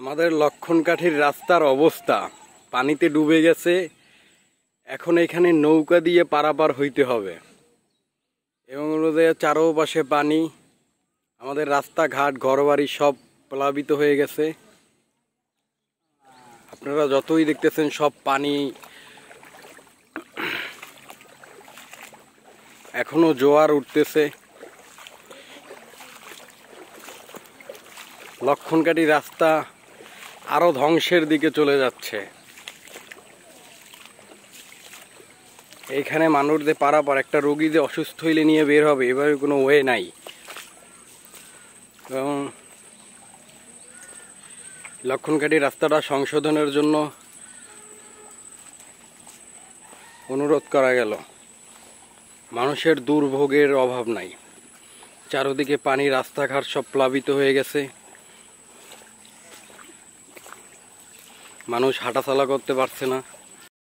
আমাদের লক্ষণকাঠির রাস্তার অবস্থা পানিতে ডুবে গেছে। এখন এখানে নৌকা দিয়ে পারাপার হইতে হবে এবং চারোপাশে পানি। আমাদের রাস্তাঘাট ঘরবাড়ি সব প্লাবিত হয়ে গেছে। আপনারা যতই দেখতেছেন সব পানি। এখনো জোয়ার উঠতেছে। লক্ষণকাঠি রাস্তা আরো ধ্বংসের দিকে চলে যাচ্ছে। এইখানে মানুষদের পারাপার, একটা রোগী যে অসুস্থ হইলে নিয়ে বের হবে এভাবে কোনো ওয়ে নাই। এবং লক্ষণকাঠি রাস্তাটা সংশোধনের জন্য অনুরোধ করা গেল। মানুষের দুর্ভোগের অভাব নাই, চারদিকে পানি, রাস্তাঘাট সব প্লাবিত হয়ে গেছে। মানুষ হাঁটাচলা করতে পারছে না।